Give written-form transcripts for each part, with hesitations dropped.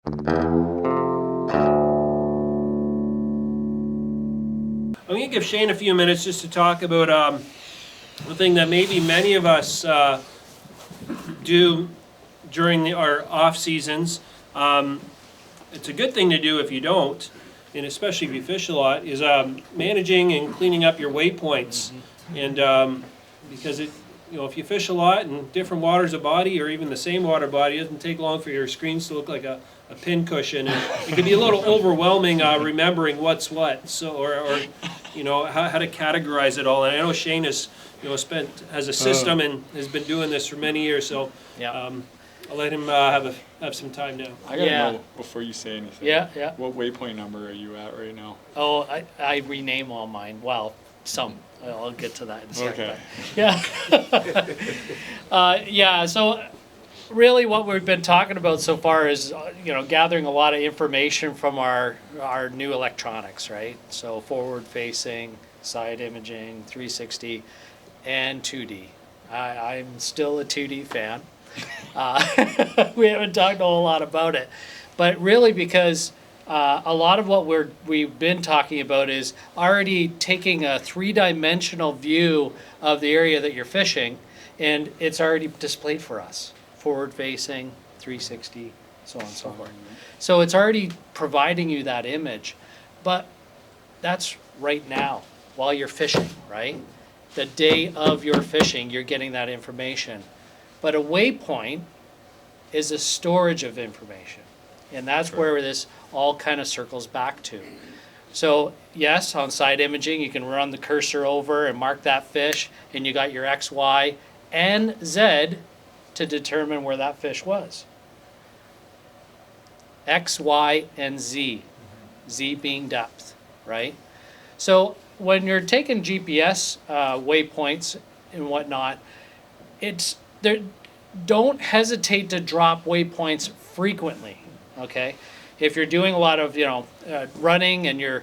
I'm going to give Shane a few minutes just to talk about the thing that maybe many of us do during our off seasons. It's a good thing to do if you don't, and especially if you fish a lot, is managing and cleaning up your waypoints. And because if you fish a lot in different waters of body or even the same water body, it doesn't take long for your screens to look like a pin cushion. And it can be a little overwhelming remembering what's what. So or how to categorize it all. And I know Shane has has a system and has been doing this for many years. So Yeah. I'll let him have some time now. I gotta Yeah. know before you say anything. Yeah. What waypoint number are you at right now? Oh, I rename all mine. Well, some. I'll get to that in a second. Okay. Yeah. So really what we've been talking about so far is, gathering a lot of information from our new electronics, right? So forward facing, side imaging, 360, and 2D. I'm still a 2D fan. We haven't talked a whole lot about it, but really because a lot of what we've been talking about is already taking a three-dimensional view of the area that you're fishing, and it's already displayed for us, forward facing, 360, so on and so forth. So it's already providing you that image, but that's right now while you're fishing, right? The day of your fishing, you're getting that information. But a waypoint is a storage of information. And that's where this all kind of circles back to. So yes, on side imaging, you can run the cursor over and mark that fish, and you got your X, Y, and Z to determine where that fish was. X, Y, and Z. Z being depth, right? So when you're taking GPS waypoints and whatnot, don't hesitate to drop waypoints frequently, okay? If you're doing a lot of running and you're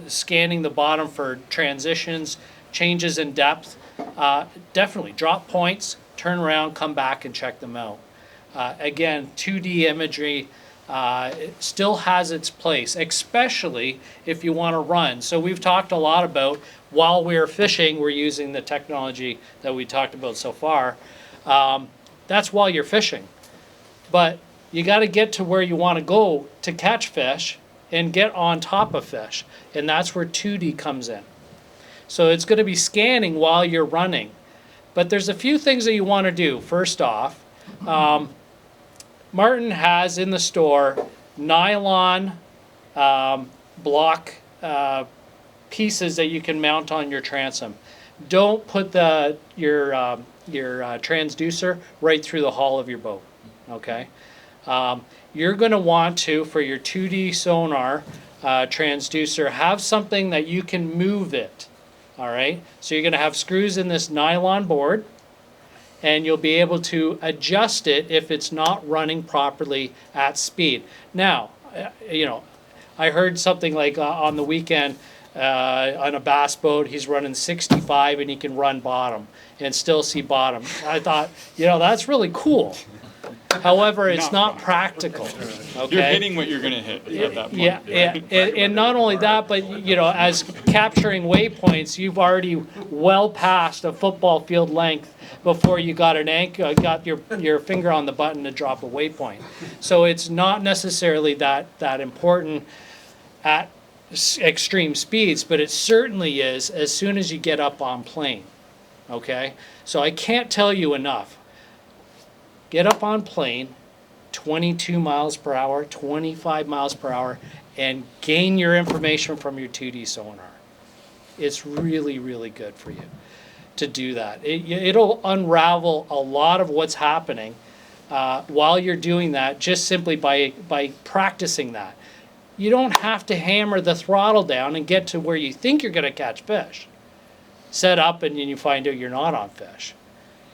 scanning the bottom for transitions, changes in depth, definitely drop points, turn around, come back and check them out. Again, 2D imagery it still has its place, especially if you want to run. So we've talked a lot about, while we're fishing, we're using the technology that we talked about so far. That's while you're fishing. But you got to get to where you want to go to catch fish and get on top of fish. And that's where 2D comes in. So it's going to be scanning while you're running. But there's a few things that you want to do. First off, Martin has in the store nylon block pieces that you can mount on your transom. Don't put your transducer right through the hull of your boat, okay? You're going to want to, for your 2D sonar transducer, have something that you can move it, all right? So you're going to have screws in this nylon board, and you'll be able to adjust it if it's not running properly at speed. Now, I heard something like on the weekend on a bass boat, he's running 65 and he can run bottom and still see bottom. I thought, that's really cool. However, it's not practical. Okay? You're hitting what you're going to hit at that point. Yeah. And not only that, but as capturing waypoints, you've already well past a football field length before you got got your finger on the button to drop a waypoint. So it's not necessarily that important at extreme speeds, but it certainly is as soon as you get up on plane. Okay? So I can't tell you enough. Get up on plane, 22 miles per hour, 25 miles per hour, and gain your information from your 2D sonar. It's really, really good for you to do that. It'll unravel a lot of what's happening while you're doing that, just simply by practicing that. You don't have to hammer the throttle down and get to where you think you're going to catch fish. Set up and then you find out you're not on fish.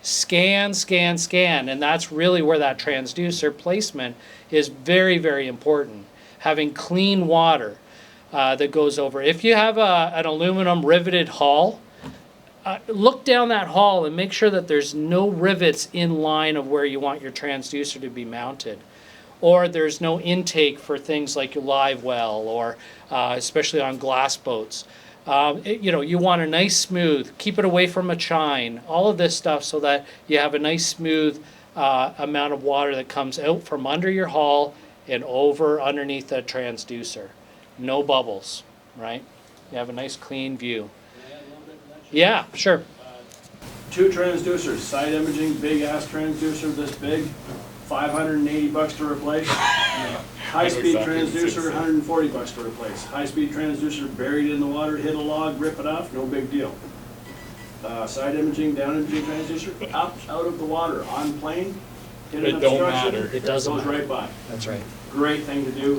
Scan, scan, scan, and that's really where that transducer placement is very, very important. Having clean water that goes over. If you have an aluminum riveted hull, look down that hull and make sure that there's no rivets in line of where you want your transducer to be mounted. or there's no intake for things like your live well, or especially on glass boats. You want a nice smooth, keep it away from a chine, all of this stuff so that you have a nice smooth amount of water that comes out from under your hull and over underneath the transducer. No bubbles, right? You have a nice clean view. Yeah, sure. 2 transducers, side imaging, big ass transducer this big, $580 to replace. High-speed exactly what you transducer, said. $140 to replace. High-speed transducer buried in the water, hit a log, rip it off, no big deal. Side imaging, down imaging transducer, up, out of the water, on plane, hit an It don't obstruction, matter. It doesn't goes matter. right by. That's right. Great thing to do.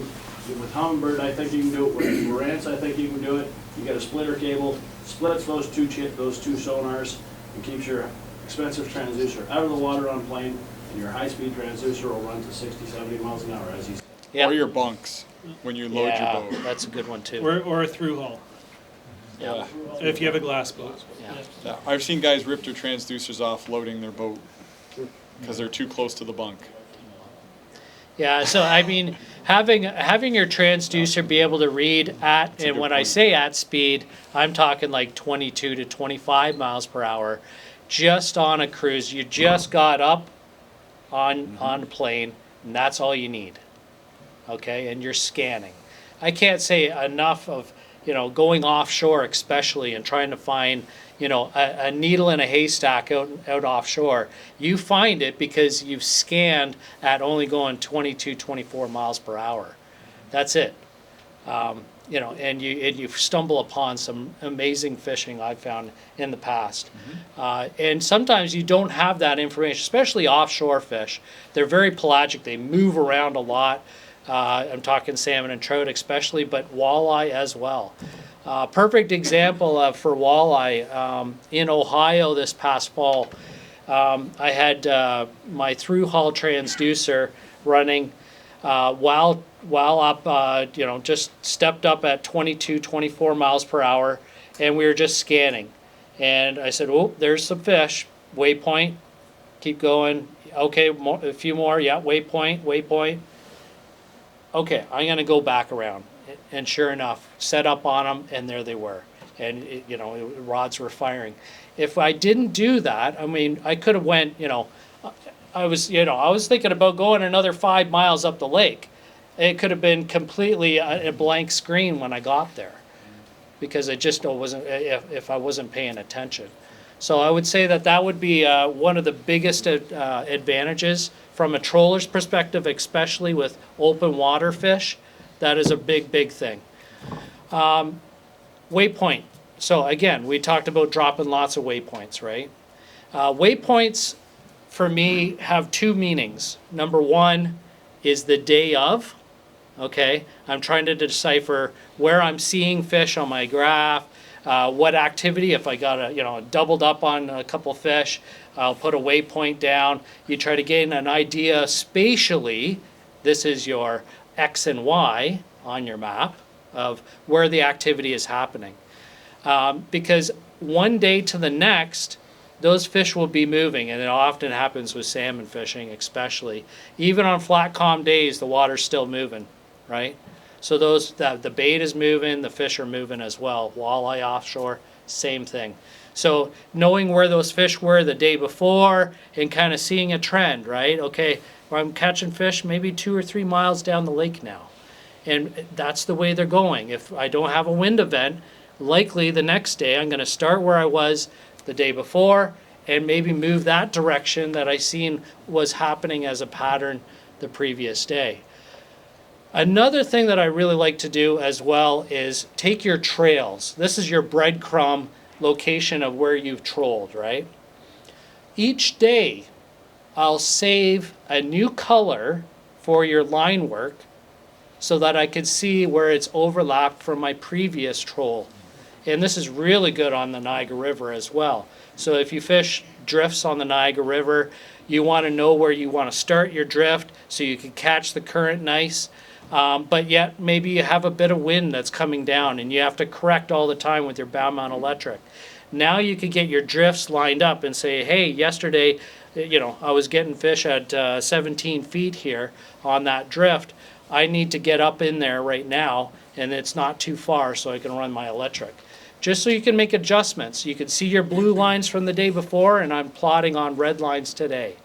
With Humminbird, I think you can do it. With Marantz, I think you can do it. You got a splitter cable, splits those two sonars, and keeps your expensive transducer out of the water on plane, and your high-speed transducer will run to 60, 70 miles an hour, as he said. Yeah. Or your bunks when you load Yeah, your boat. that's a good one too. Or a through hull, Yeah. if you have a glass boat. Yeah. Yeah. I've seen guys rip their transducers off loading their boat because they're too close to the bunk. Yeah, so I mean, having your transducer be able to read at, a and good when I point. say at speed, I'm talking like 22 to 25 miles per hour, just on a cruise. You just got up on a plane, and that's all you need. Okay, and you're scanning. I can't say enough of going offshore, especially, and trying to find a needle in a haystack out offshore. You find it because you've scanned at only going 22, 24 miles per hour. That's it. And you stumble upon some amazing fishing I've found in the past. And sometimes you don't have that information, especially offshore fish. They're very pelagic. They move around a lot. I'm talking salmon and trout especially, but walleye as well. Perfect example for walleye in Ohio this past fall. I had my through hull transducer running while up, just stepped up at 22, 24 miles per hour, and we were just scanning. And I said, "Oh, there's some fish. Waypoint, keep going. Okay, a few more. Yeah, waypoint. Okay, I'm gonna go back around." And sure enough, set up on them, and there they were. And rods were firing. If I didn't do that, I mean, I could have went. I was thinking about going another 5 miles up the lake. It could have been completely a blank screen when I got there, because I just wasn't. If I wasn't paying attention, so I would say that would be one of the biggest advantages from a troller's perspective, especially with open water fish. That is a big thing. Waypoint. So again, we talked about dropping lots of waypoints, right? Waypoints for me have two meanings. Number one is the day of. Okay, I'm trying to decipher where I'm seeing fish on my graph, what activity. If I got doubled up on a couple fish, I'll put a waypoint down. You try to gain an idea spatially. This is your X and Y on your map of where the activity is happening. Because one day to the next, those fish will be moving, and it often happens with salmon fishing especially. Even on flat calm days, the water's still moving, right? So the bait is moving, the fish are moving as well. Walleye offshore, same thing. So knowing where those fish were the day before and kind of seeing a trend, right? Okay, I'm catching fish maybe 2 or 3 miles down the lake now. And that's the way they're going. If I don't have a wind event, likely the next day I'm going to start where I was the day before and maybe move that direction that I seen was happening as a pattern the previous day. Another thing that I really like to do as well is take your trails. This is your breadcrumb location of where you've trolled, right? Each day I'll save a new color for your line work so that I could see where it's overlapped from my previous troll. And this is really good on the Niagara River as well. So if you fish drifts on the Niagara River, you want to know where you want to start your drift so you can catch the current nice. But yet maybe you have a bit of wind that's coming down and you have to correct all the time with your bow mount electric. Now you can get your drifts lined up and say, hey, yesterday, I was getting fish at 17 feet here on that drift. I need to get up in there right now, and it's not too far, so I can run my electric. Just so you can make adjustments. You can see your blue lines from the day before, and I'm plotting on red lines today.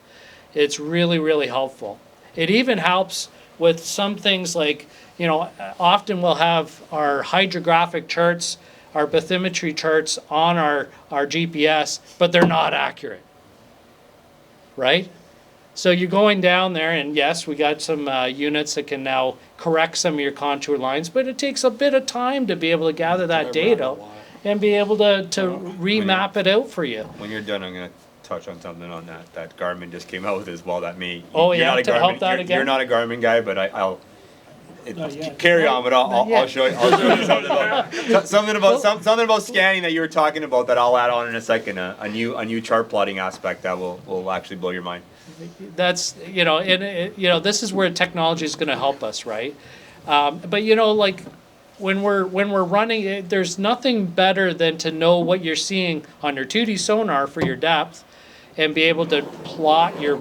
It's really, really helpful. It even helps with some things like, often we'll have our hydrographic charts, our bathymetry charts on our GPS, but they're not accurate, right? So you're going down there, and yes, we got some units that can now correct some of your contour lines, but it takes a bit of time to be able to gather that data and be able to remap it out for you. When you're done, I'm gonna touch on something on that Garmin just came out with as well that me. Oh, you're yeah, not a to Garmin, help that you're, again? You're not a Garmin guy, but I'll Not yet. carry on. But Not yet. I'll show you. Something about scanning that you were talking about that I'll add on in a second. A new chart plotting aspect that will actually blow your mind. That's, this is where technology is going to help us, right? But like when we're running, there's nothing better than to know what you're seeing on your 2D sonar for your depth, and be able to plot your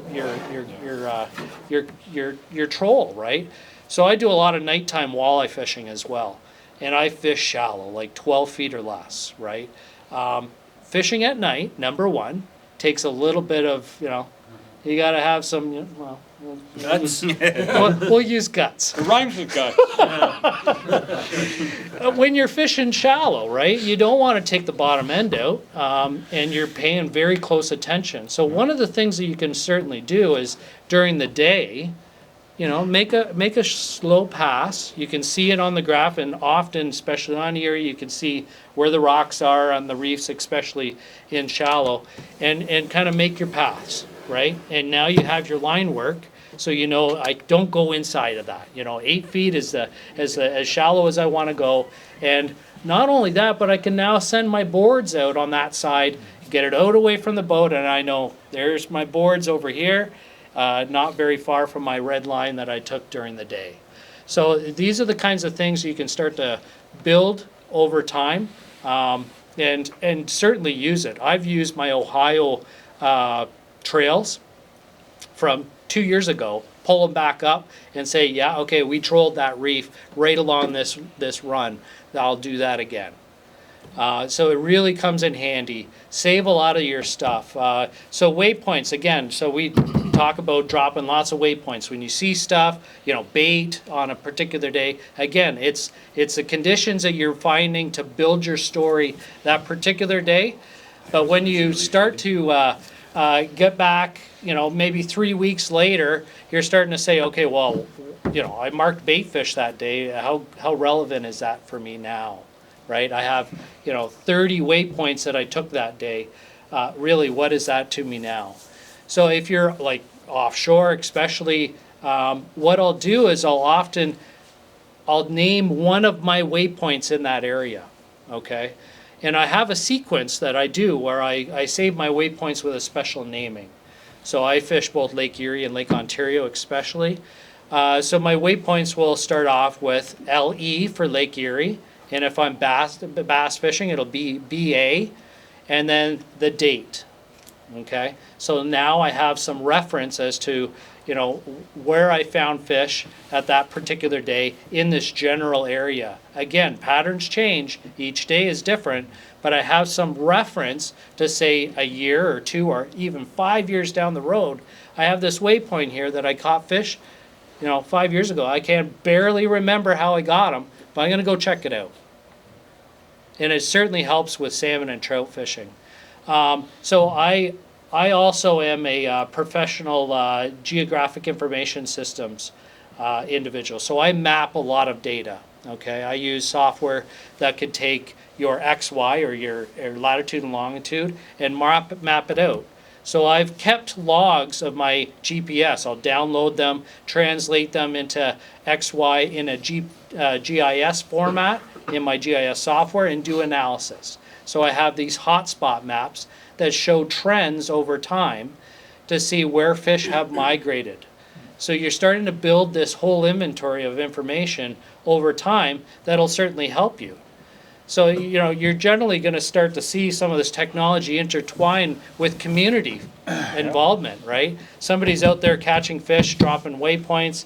troll, right? So I do a lot of nighttime walleye fishing as well, and I fish shallow, like 12 feet or less, right? Fishing at night, number one, takes a little bit of, you got to have some, Guts. we'll use guts. It rhymes with gut. When you're fishing shallow, right, you don't want to take the bottom end out, and you're paying very close attention. So one of the things that you can certainly do is during the day, make a slow pass. You can see it on the graph, and often, especially on Erie, you can see where the rocks are on the reefs, especially in shallow, and kind of make your pass, right? And now you have your line work, so I don't go inside of that. 8 feet is as shallow as I want to go, and not only that, but I can now send my boards out on that side, get it out away from the boat, and I know there's my boards over here. Not very far from my red line that I took during the day. So these are the kinds of things you can start to build over time, and certainly use it. I've used my Ohio trails from 2 years ago, pull them back up and say, yeah, okay, we trolled that reef right along this run. I'll do that again. So it really comes in handy. Save a lot of your stuff. So waypoints, again, so we talk about dropping lots of waypoints. When you see stuff, bait on a particular day, again, it's the conditions that you're finding to build your story that particular day. But when you start to get back, maybe 3 weeks later, you're starting to say, okay, well, I marked bait fish that day. How relevant is that for me now? Right? I have, 30 waypoints that I took that day. Really, what is that to me now? So if you're like offshore, especially, what I'll do is I'll name one of my waypoints in that area, okay? And I have a sequence that I do where I save my waypoints with a special naming. So I fish both Lake Erie and Lake Ontario especially. So my waypoints will start off with LE for Lake Erie. And if I'm bass fishing, it'll be BA, and then the date, okay? So now I have some reference as to, where I found fish at that particular day in this general area. Again, patterns change, each day is different, but I have some reference to say a year or two or even 5 years down the road. I have this waypoint here that I caught fish, 5 years ago. I can barely remember how I got them, but I'm going to go check it out. And it certainly helps with salmon and trout fishing. So I also am a professional geographic information systems individual. So I map a lot of data. Okay, I use software that could take your XY or your latitude and longitude and map it out. So I've kept logs of my GPS. I'll download them, translate them into XY in a GIS format in my GIS software, and do analysis. So I have these hotspot maps that show trends over time to see where fish have migrated. So you're starting to build this whole inventory of information over time that'll certainly help you. So, you're generally gonna start to see some of this technology intertwine with community involvement, right? Somebody's out there catching fish, dropping waypoints,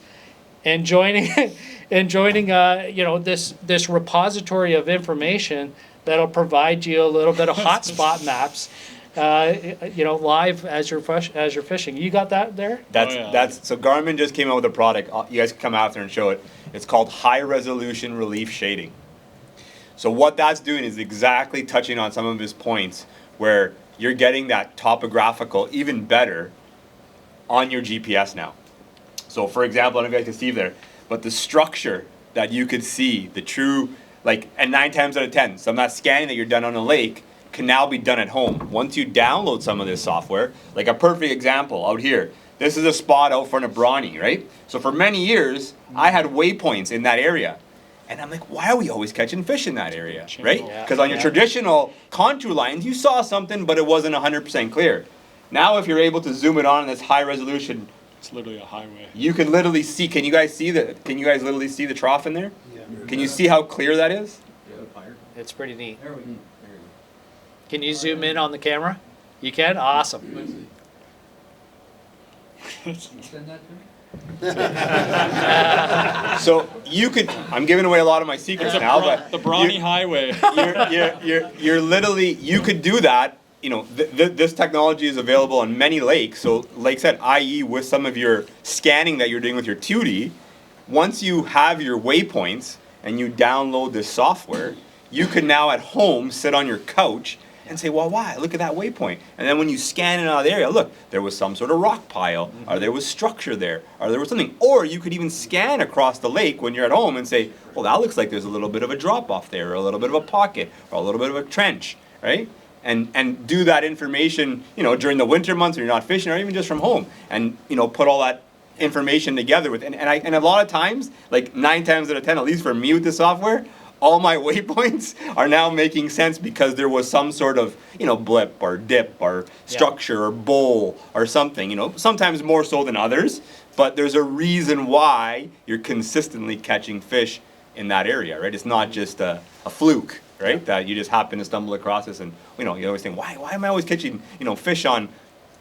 and joining, this repository of information that'll provide you a little bit of hotspot maps, live as you're fishing. You got that there? So Garmin just came out with a product. You guys can come after and show it. It's called high resolution relief shading. So what that's doing is exactly touching on some of his points where you're getting that topographical even better on your GPS now. So for example, I don't know if you guys can see there, but the structure that you could see, the true, and 9 times out of 10, some of that scanning that you're done on a lake can now be done at home. Once you download some of this software, like a perfect example out here, this is a spot out front of Brawny, right? So for many years, I had waypoints in that area. And I'm like, why are we always catching fish in that area, right? Because on your traditional contour lines, you saw something, but it wasn't 100% clear. Now, if you're able to zoom it on in this high resolution, It's literally a highway. you can literally see. Can you guys literally see the trough in there? Yeah. Can you see how clear that is? It's pretty neat. Can you zoom in on the camera? You can? Awesome. So you could. I'm giving away a lot of my secrets now, but The Brawny Highway. you're literally, you could do that. This technology is available on many lakes. So, like I said, i.e., with some of your scanning that you're doing with your 2D, once you have your waypoints and you download this software, you can now at home sit on your couch and say, well, why? Look at that waypoint. And then when you scan it out of the area, look, there was some sort of rock pile, or there was structure there, or there was something. Or you could even scan across the lake when you're at home and say, well, that looks like there's a little bit of a drop off there, or a little bit of a pocket, or a little bit of a trench, right? And do that information, during the winter months when you're not fishing, or even just from home, and put all that information together with. And a lot of times, like 9 times out of 10, at least for me with the software, all my waypoints are now making sense because there was some sort of, blip or dip or structure or bowl or something, sometimes more so than others, but there's a reason why you're consistently catching fish in that area, right? It's not just a fluke, right? That you just happen to stumble across this and, you always think, why am I always catching, fish on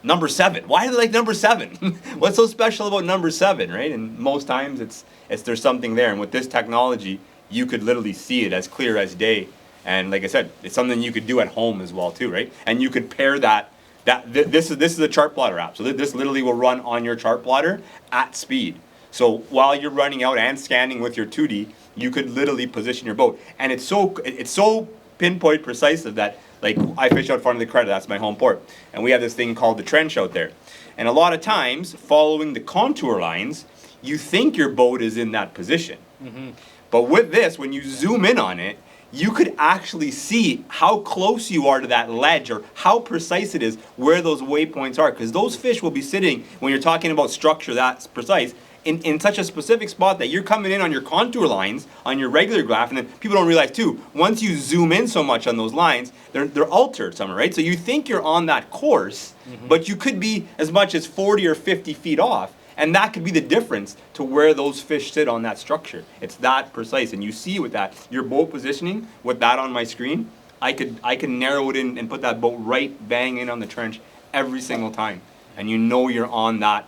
number 7? Why do they like number 7? What's so special about number 7, right? And most times it's there's something there. And with this technology, you could literally see it as clear as day. And like I said, it's something you could do at home as well too, right? And you could pair this is a chart plotter app. So this literally will run on your chart plotter at speed. So while you're running out and scanning with your 2D, you could literally position your boat. And it's so pinpoint precise that, like, I fish out front of the Credit, that's my home port. And we have this thing called the trench out there. And a lot of times, following the contour lines, you think your boat is in that position. Mm-hmm. But with this, when you zoom in on it, you could actually see how close you are to that ledge or how precise it is where those waypoints are. Because those fish will be sitting, when you're talking about structure that's precise, in such a specific spot that you're coming in on your contour lines, on your regular graph, and then people don't realize too, once you zoom in so much on those lines, they're altered somewhere, right? So you think you're on that course, but you could be as much as 40 or 50 feet off. And that could be the difference to where those fish sit on that structure. It's that precise. And you see with that, your boat positioning, with that on my screen, I can narrow it in and put that boat right bang in on the trench every single time. And you're on that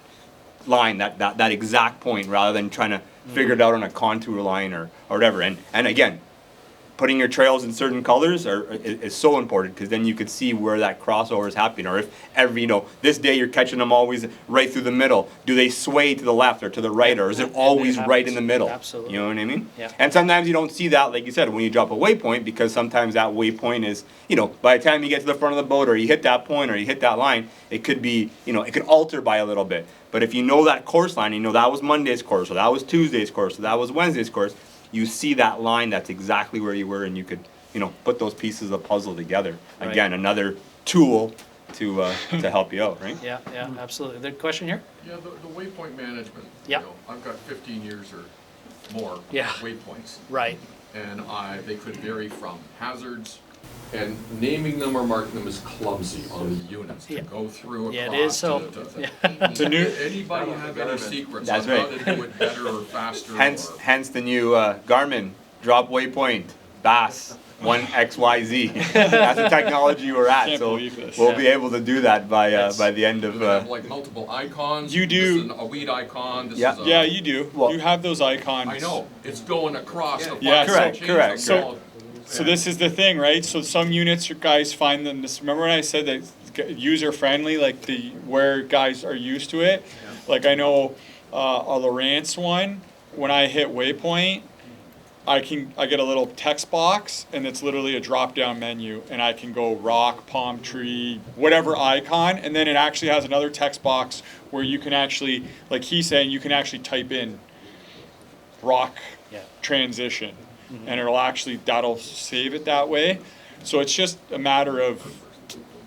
line, that exact point, rather than trying to figure it out on a contour line or whatever. And again, putting your trails in certain colors is so important, because then you could see where that crossover is happening. Or if this day you're catching them always right through the middle, do they sway to the left or to the right, or is it always right in the middle? Absolutely. You know what I mean? Yeah. And sometimes you don't see that, like you said, when you drop a waypoint, because sometimes that waypoint is, by the time you get to the front of the boat, or you hit that point, or you hit that line, it could be, it could alter by a little bit. But if you know that course line, that was Monday's course, or that was Tuesday's course, or that was Wednesday's course, you see that line, that's exactly where you were, and you could, put those pieces of the puzzle together. Right. Again, another tool to help you out, right? Yeah, absolutely. The question here? Yeah, the waypoint management. Yeah. I've got 15 years or more Yeah. waypoints. Right. And they could vary from hazards, and naming them or marking them as clumsy on the units to Yeah. go through Yeah, across. it is so. Anybody have any secrets That's on how right. to do it better or faster? Hence the new Garmin drop waypoint bass. one XYZ. That's the technology we're at. Can't So believe this. we'll be able to do that by the end of. You have like multiple icons. You do. This is a weed icon. This Yeah. is a, Yeah, you do. Well- You have those icons. I know. It's going across the Yeah, file. correct, Change correct. them So this is the thing, right? So some units, you guys find them. Remember when I said that user friendly, like where guys are used to it. Like I know a Lawrence one. When I hit waypoint, I get a little text box, and it's literally a drop down menu, and I can go rock, palm tree, whatever icon, and then it actually has another text box where you can actually, like he's saying, you can actually type in rock transition, and that'll save it that way. So it's just a matter of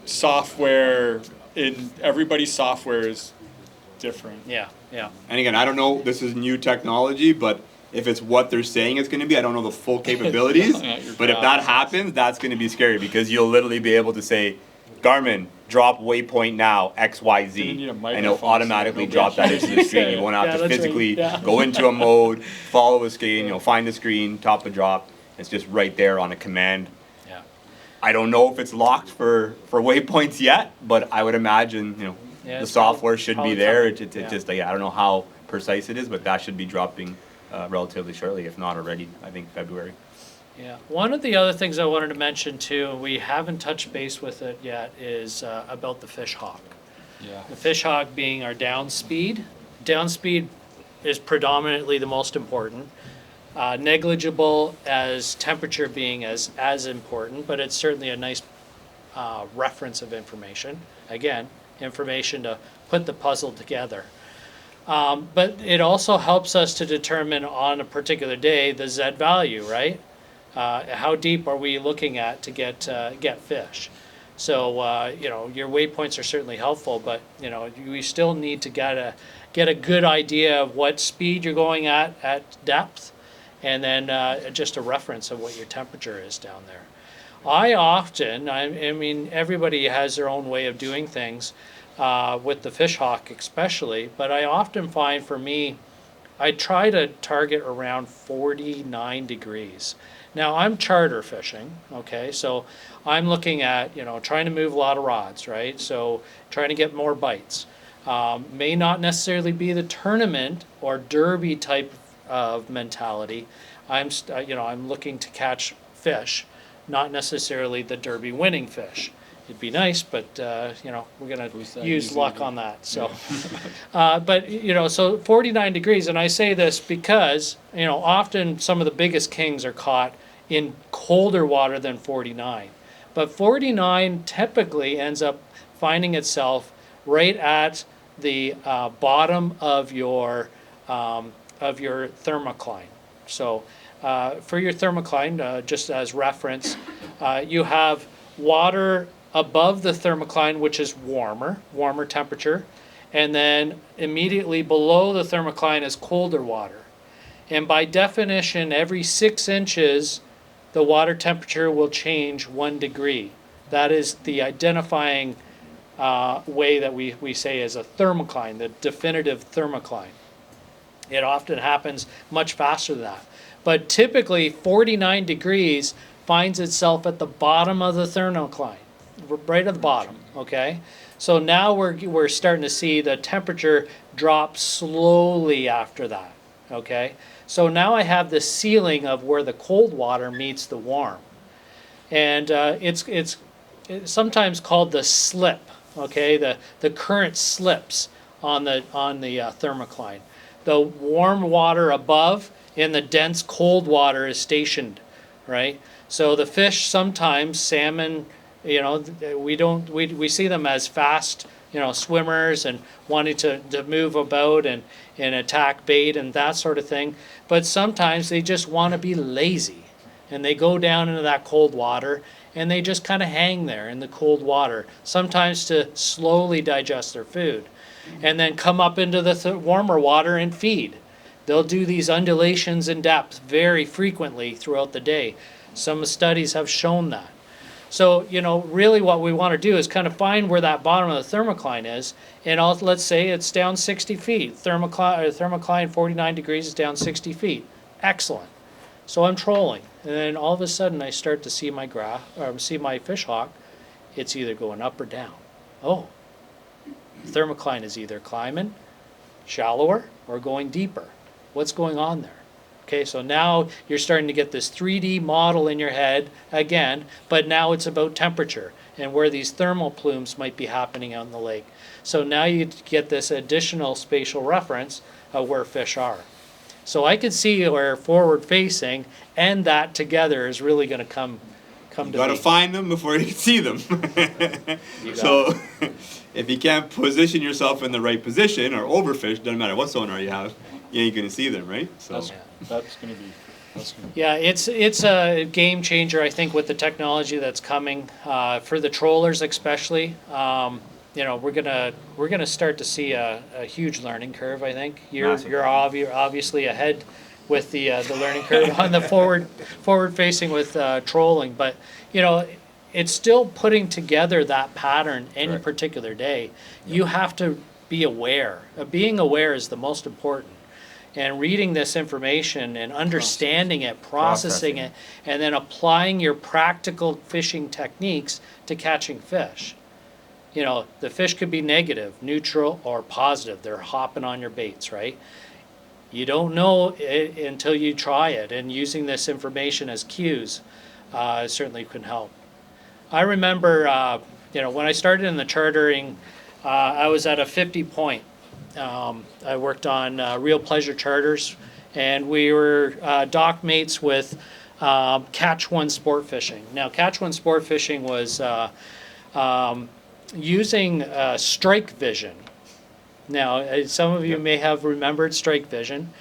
software. Everybody's software is different. Yeah, yeah. And again, I don't know. This is new technology, but if it's what they're saying it's going to be, I don't know the full capabilities. But if that happens, that's going to be scary because you'll literally be able to say, Garmin, drop waypoint now, You need XYZ, a and it'll microphone automatically so drop that nobody into the screen. You won't have Yeah, to that's right. physically Yeah. go into a mode, follow a screen, find the screen, top and drop. It's just right there on a command. Yeah. I don't know if it's locked for waypoints yet, but I would imagine, Yeah, the it's software should be probably there. coming. It just, I don't know how precise it is, but that should be dropping relatively shortly, if not already, I think February. Yeah, one of the other things I wanted to mention too, and we haven't touched base with it yet, is about the fish hawk. Yeah. The fish hawk being our down speed. Down speed is predominantly the most important. Negligible as temperature being as important, but it's certainly a nice reference of information. Again, information to put the puzzle together. But it also helps us to determine on a particular day the Z value, right? How deep are we looking at to get fish? So your waypoints are certainly helpful, but we still need to get a good idea of what speed you're going at depth, and then just a reference of what your temperature is down there. I mean, everybody has their own way of doing things with the fish hawk especially, but I often find for me, I try to target around 49 degrees. Now I'm charter fishing, okay, so I'm looking at, trying to move a lot of rods, right? So trying to get more bites. May not necessarily be the tournament or derby type of mentality. I'm looking to catch fish, not necessarily the derby winning fish. It'd be nice, but we're gonna use luck on that. So, so 49 degrees, and I say this because often some of the biggest kings are caught in colder water than 49, but 49 typically ends up finding itself right at the bottom of your thermocline. So, for your thermocline, just as reference, you have water above the thermocline, which is warmer temperature, and then immediately below the thermocline is colder water. And by definition, every 6 inches, the water temperature will change 1 degree. That is the identifying way that we say is a thermocline, the definitive thermocline. It often happens much faster than that. But typically, 49 degrees finds itself at the bottom of the thermocline, right at the bottom, okay? So now we're starting to see the temperature drop slowly after that, okay? So now I have the ceiling of where the cold water meets the warm. And it's sometimes called the slip, okay? The current slips on the thermocline. The warm water above and the dense cold water is stationed, right? So the fish sometimes, salmon, we see them as fast, swimmers and wanting to move about and attack bait and that sort of thing. But sometimes they just want to be lazy and they go down into that cold water and they just kind of hang there in the cold water, sometimes to slowly digest their food, and then come up into the warmer water and feed. They'll do these undulations in depth very frequently throughout the day. Some studies have shown that. So, really what we want to do is kind of find where that bottom of the thermocline is, and let's say it's down 60 feet. Thermocline 49 degrees is down 60 feet. Excellent. So I'm trolling, and then all of a sudden I start to see my see my fish hawk. It's either going up or down. Oh, thermocline is either climbing shallower or going deeper. What's going on there? Okay, so now you're starting to get this 3D model in your head again, but now it's about temperature and where these thermal plumes might be happening out in the lake. So now you get this additional spatial reference of where fish are. So I could see where forward facing and that together is really going to come You to gotta be. find them before you can see them. You So, if you can't position yourself in the right position or overfish, doesn't matter what sonar you have, you ain't gonna see them, right? So, That's gonna be, Yeah, it's a game changer, I think, with the technology that's coming for the trollers, especially. We're gonna start to see a huge learning curve. I think you're obviously ahead with the learning curve on the forward facing with trolling, but it's still putting together that pattern any Correct. particular day. You have to be aware. Being aware is the most important. And reading this information and understanding it, processing it, and then applying your practical fishing techniques to catching fish. The fish could be negative, neutral, or positive. They're hopping on your baits, right? You don't know it until you try it, and using this information as cues certainly can help. I remember, when I started in the chartering, I was at a 50 point. I worked on Real Pleasure Charters, and we were dock mates with Catch One Sportfishing. Now, Catch One Sportfishing was using strike vision. Now, some of you may have remembered strike vision,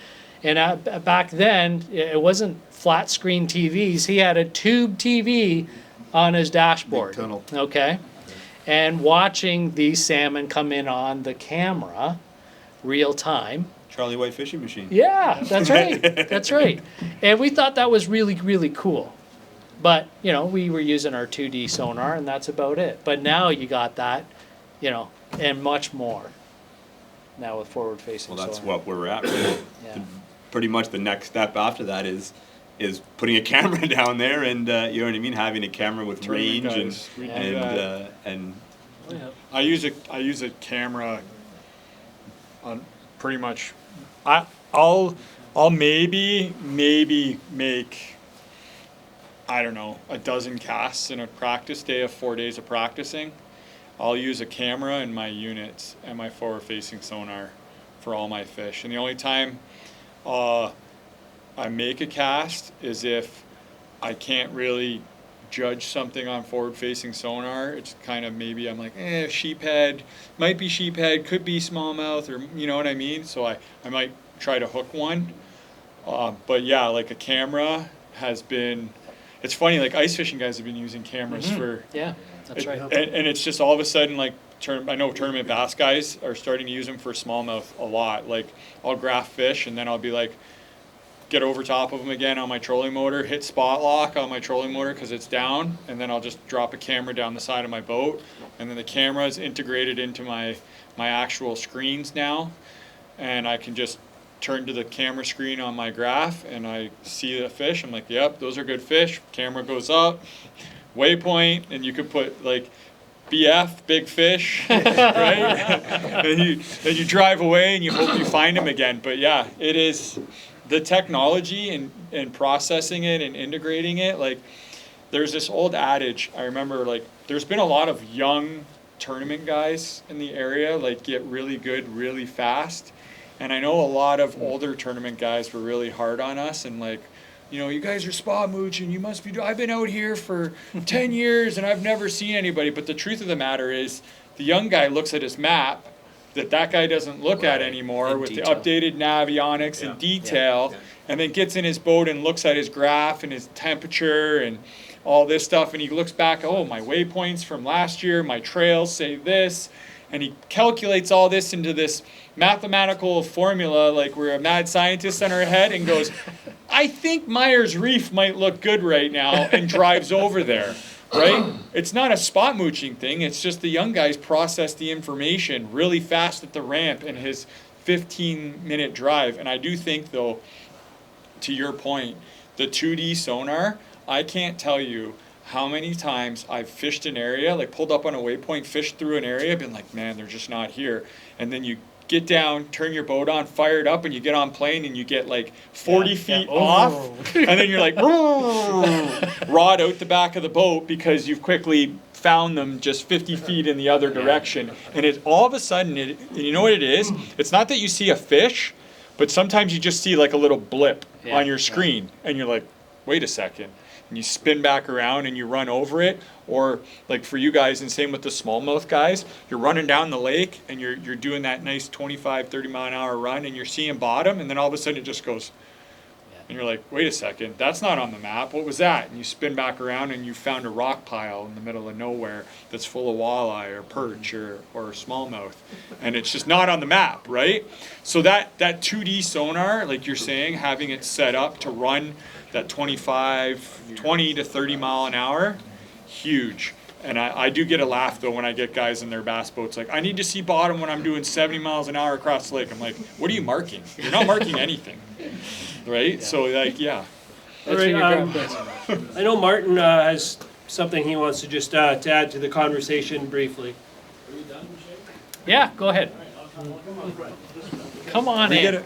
and back then it wasn't flat screen TVs. He had a tube TV on his dashboard. Big tunnel. Okay, and watching these salmon come in on the camera, real time. Charlie White fishing machine. Yeah, that's right. That's right. And we thought that was really, really cool. But, we were using our 2D sonar, and that's about it. But now you got that, and much more now with forward-facing Well, that's sonar. what we're at. Right? Yeah. Pretty much the next step after that is putting a camera down there, and you know what I mean, having a camera with Tournament range guys, we do and that. and Oh, yeah. I use a camera on pretty much. I'll maybe make, I don't know, a dozen casts in a practice day of 4 days of practicing. I'll use a camera and my units and my forward-facing sonar for all my fish. And the only time I make a cast is if I can't really judge something on forward-facing sonar. It's kind of maybe I'm like, sheephead, might be sheephead, could be smallmouth, or you know what I mean? So I might try to hook one. But yeah, like a camera has been, it's funny, like ice fishing guys have been using cameras for, Yeah, that's right. and it's just all of a sudden like, I know tournament bass guys are starting to use them for smallmouth a lot. Like I'll graph fish and then I'll be like, get over top of them again on my trolling motor, hit spot lock on my trolling motor because it's down, and then I'll just drop a camera down the side of my boat, and then the camera is integrated into my actual screens now, and I can just turn to the camera screen on my graph and I see the fish. I'm like, yep, those are good fish. Camera goes up, waypoint, and you could put like BF, big fish, right? and you drive away and you hope you find them again. But yeah, it is the technology and processing it and integrating it. Like there's this old adage, I remember, like there's been a lot of young tournament guys in the area like get really good really fast. And I know a lot of older tournament guys were really hard on us and like, you guys are spot mooching, you must be, I've been out here for 10 years and I've never seen anybody. But the truth of the matter is the young guy looks at his map that guy doesn't look at anymore In with detail. the updated navionics and detail, Yeah. and then gets in his boat and looks at his graph and his temperature and all this stuff, and he looks back, oh, my waypoints from last year, my trails say this, and he calculates all this into this mathematical formula like we're a mad scientist on our head, and goes, I think Myers Reef might look good right now, and drives over there. Right? It's not a spot mooching thing. It's just the young guys process the information really fast at the ramp in his 15-minute drive. And I do think, though, to your point, the 2D sonar, I can't tell you how many times I've fished an area, like pulled up on a waypoint, fished through an area, been like, man, they're just not here. And then you get down, turn your boat on, fire it up, and you get on plane and you get like 40 feet off. And then you're like, rod out the back of the boat because you've quickly found them just 50 feet in the other direction. And it all of a sudden, you know what it is? It's not that you see a fish, but sometimes you just see like a little blip on your screen. And you're like, wait a second. And you spin back around and you run over it. Or like for you guys, and same with the smallmouth guys, you're running down the lake and you're doing that nice 25, 30 mile an hour run and you're seeing bottom, and then all of a sudden it just goes, and you're like, wait a second, that's not on the map, what was that? And you spin back around and you found a rock pile in the middle of nowhere that's full of walleye or perch or smallmouth, and it's just not on the map, right? So that 2D sonar, like you're saying, having it set up to run that 20 to 30 mile an hour, huge. And I do get a laugh though when I get guys in their bass boats like, I need to see bottom when I'm doing 70 miles an hour across the lake. I'm like, what are you marking? You're not marking anything, right? So like, yeah. All right, I know Martin has something he wants to just to add to the conversation briefly. Yeah, go ahead. Come on in.